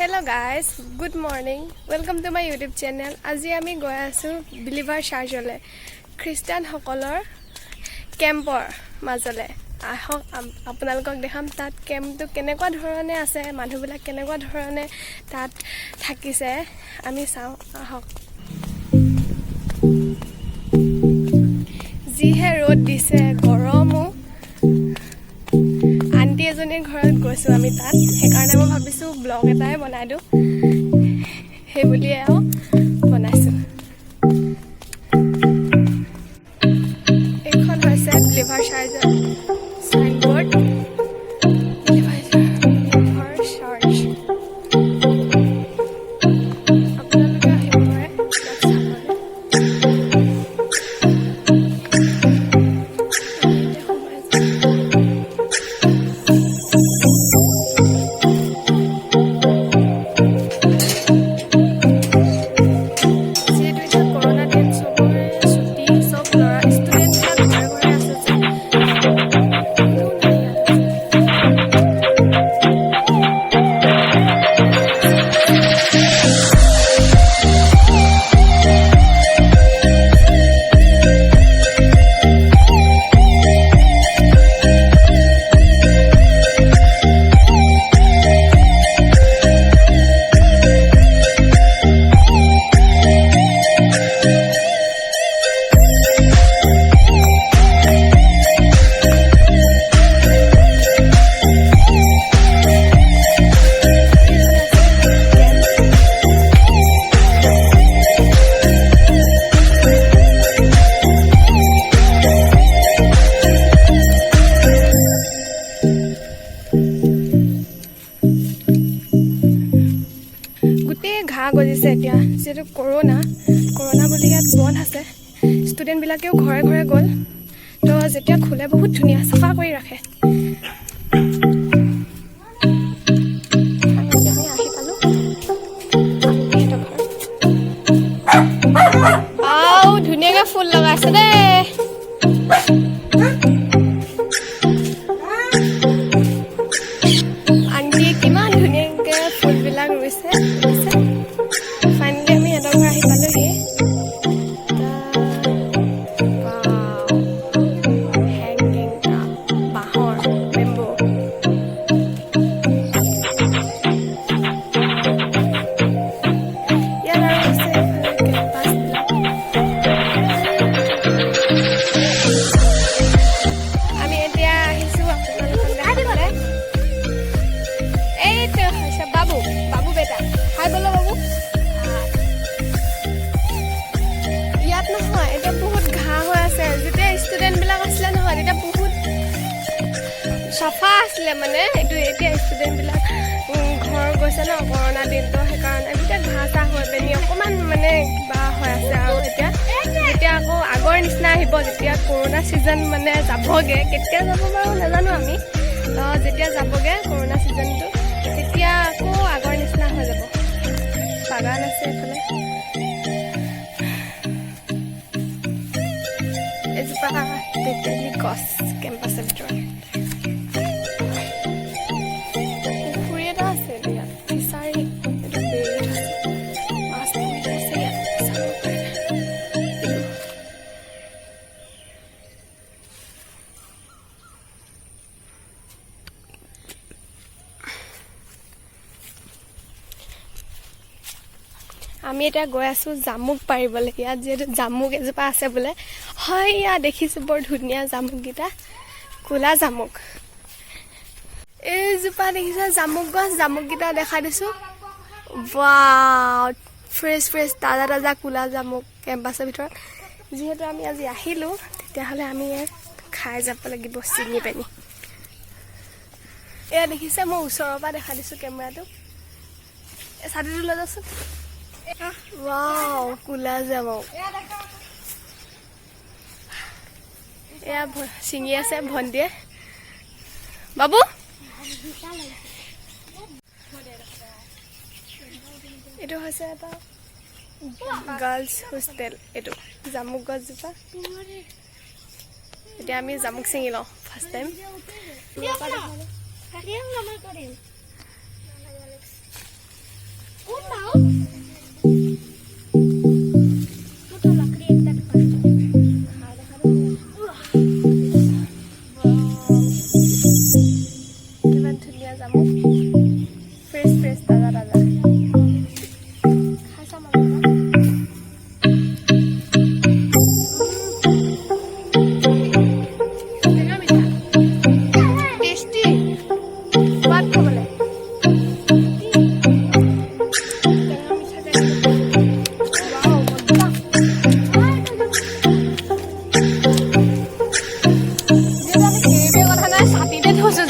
Hello guys, good morning. Welcome to my YouTube channel. আজি আমি গৈ আছো বিলিভাৰ চাৰ্চলে খ্ৰীষ্টান সকলৰ কেম্পৰ মাজলে আহক আপোনালোকক দেখাম তাত কেম্পটো কেনেকুৱা ধৰণে আছে মানুহবিলাক কেনেকুৱা ধৰণে তাত থাকিছে আমি চাওঁ আহক যিহে ৰ'দ দিছে গৰমো আন্টি এজনীৰ ঘৰত গৈছো আমি তাত সেইকাৰণে মই ভাবিছো ব্লগ এটাই বনাই দিওঁ সেই বুলিয়ে আৰু বনাইছো এইখন হৈছে বিলিভাৰ চাৰ্চ সাইনবোৰ্ড বিলিভাৰ চাৰ্চ আপোনালোকে আহিব পাৰে গজিছে এতিয়া যেটো কৰোনা বুলি ইয়াত বন্ধ আছে ষ্টুডেন্ট বিলাকেও ঘৰে ঘৰে গ'ল তো যেতিয়া খুলে বহুত ধুনীয়া সাফা কৰি ৰাখে ধুনীয়াকে ফুল লগাইছে দে আন্টি কিমান ধুনীয়াকে ফুলবিলাক ৰুইছে সাফা আছিলে মানে এইটো এতিয়া ষ্টুডেন্ট বিলাক ঘৰ গৈছে ন কৰোনা দিনটো সেইকাৰণে এতিয়া ঘাঁহ চাহ হৈ পেনি অকণমান মানে কিবা হৈ আছে আৰু যেতিয়া আকৌ আগৰ নিচিনা আহিব যেতিয়া কৰোনা ছিজন মানে যাবগে কেতিয়া যাব বাৰু নাজানো আমি তো যেতিয়া যাবগে কৰোনা ছিজনটো তেতিয়া আকৌ আগৰ নিচিনা হৈ যাব বাগান আছে এইফালে এজোপা তেতেলী গছ কেম্পাছৰ ভিতৰত আমি এতিয়া গৈ আছো জামুক পাৰিবলৈ ইয়াত যেটো জামুক এজোপা আছে বোলে হয় ইয়া দেখিছো বৰ ধুনীয়া জামুকগিটা কোলা জামুক এইজোপা দেখিছা জামুক গছ জামুকগিটা দেখাই দিছো ওয়াও ফ্ৰেছ তাজা কোলা জামুক কেম্পাছৰ ভিতৰত যেহেতু আমি আজি আহিলো তেতিয়াহলে আমি খাই যাব লাগিব চিনি পেনি এয়া দেখিছে মই ওচৰৰ পৰা দেখা দিছো কেমেৰাটো ছাতিটো লৈ যাচোন Wow, kula jamuk. Ya, singi ase bhondiye. Babu? Itu hoise eta girls hostel etu jamuk gaj jupa. Eta ami jamuk singi lo first time. Fresh ताजा ताजा खासा मजा टेस्टी स्वाद खाबले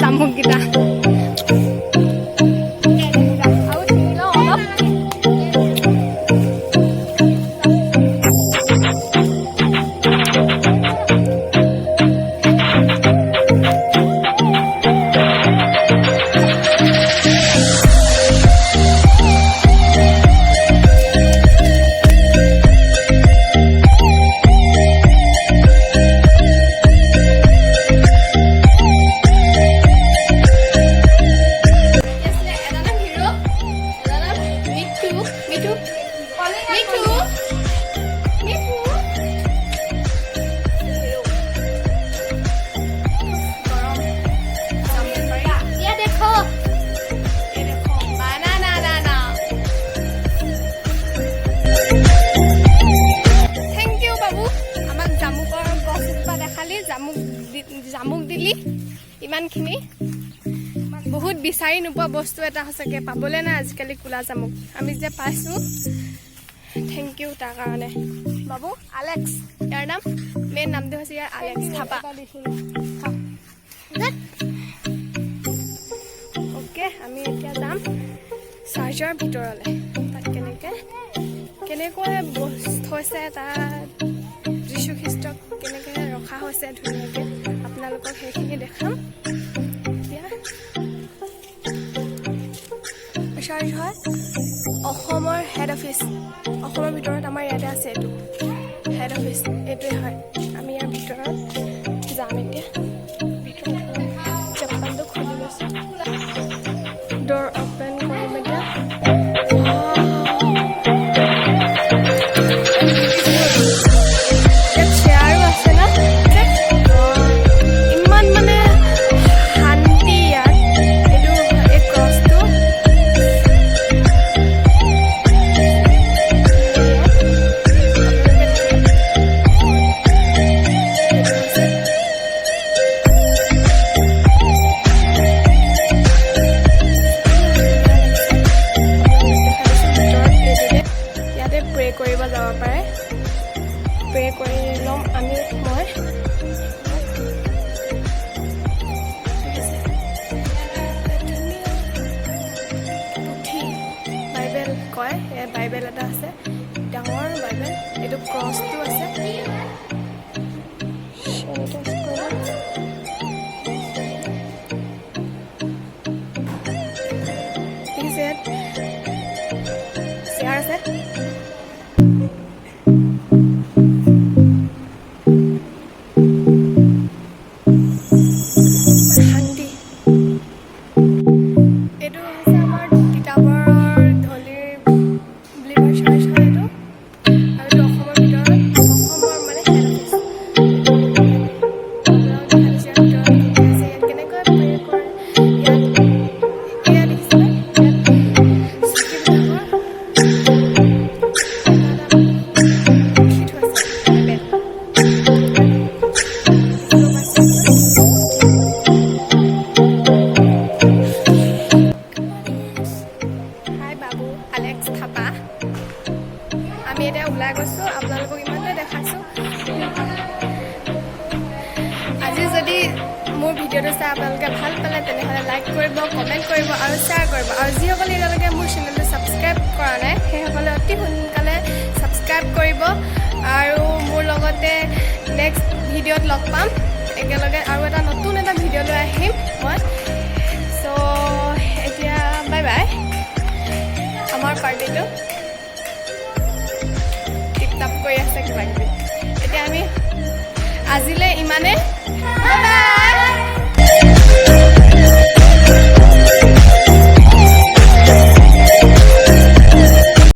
জামুককেইটা জামুক দিলি ইমানখিনি বহুত বিচাৰি নোপোৱা বস্তু এটা সঁচাকৈ পাবলৈ নাই আজিকালি কোলা জামুক আমি যে পাইছোঁ থেংক ইউ তাৰ কাৰণে বাবু আলেক্স ইয়াৰ নাম মেইন নামটো হৈছে ইয়াৰ আলেক্স থাপা অ'কে আমি এতিয়া যাম চাৰ্জৰ ভিতৰলৈ তাত কেনেকৈ থৈছে তাত যীশুখ্ৰীষ্টক কেনেকৈ ৰখা হৈছে ধুনীয়াকৈ আপোনালোকক সেইখিনি দেখাম এতিয়া চাৰ্জ হয় অসমৰ হেড অফিচ অসমৰ ভিতৰত আমাৰ ইয়াতে আছে এইটো হেড অফিচ এইটোৱে হয় আমি ইয়াৰ ভিতৰত যাম এতিয়া ভিতৰত জাপানটো খুলি লৈছোঁ ড'ৰ অ'পেন কৰিম এতিয়া কৰিব যাব পাৰে প্ৰে কৰি ল'ম মই বাইবেল কয় বাইবেল এটা আছে ডাঙৰ বাইবেল এইটো ক্ৰছটো আছে চেয়াৰ আছে আমি এতিয়া ওলাই গৈছোঁ আপোনালোকক ইমানতে দেখাইছোঁ আজি যদি মোৰ ভিডিঅ'টো চাই আপোনালোকে ভাল পালে তেনেহ'লে লাইক কৰিব কমেণ্ট কৰিব আৰু শ্বেয়াৰ কৰিব আৰু যিসকলে এতিয়ালৈকে মোৰ চেনেলটো ছাবস্ক্ৰাইব কৰা নাই সেইসকলে অতি সোনকালে ছাবস্ক্ৰাইব কৰিব আৰু মোৰ লগতে নেক্সট ভিডিঅ'ত লগ পাম একেলগে আৰু এটা নতুন এটা ভিডিঅ' লৈ আহিম মই চ' এতিয়া বাই বাই আমাৰ পাৰ্টিটো টিপ টাপ কৰি আছে কিবা কিবি এতিয়া আমি আজিলৈ ইমানে বাই বাই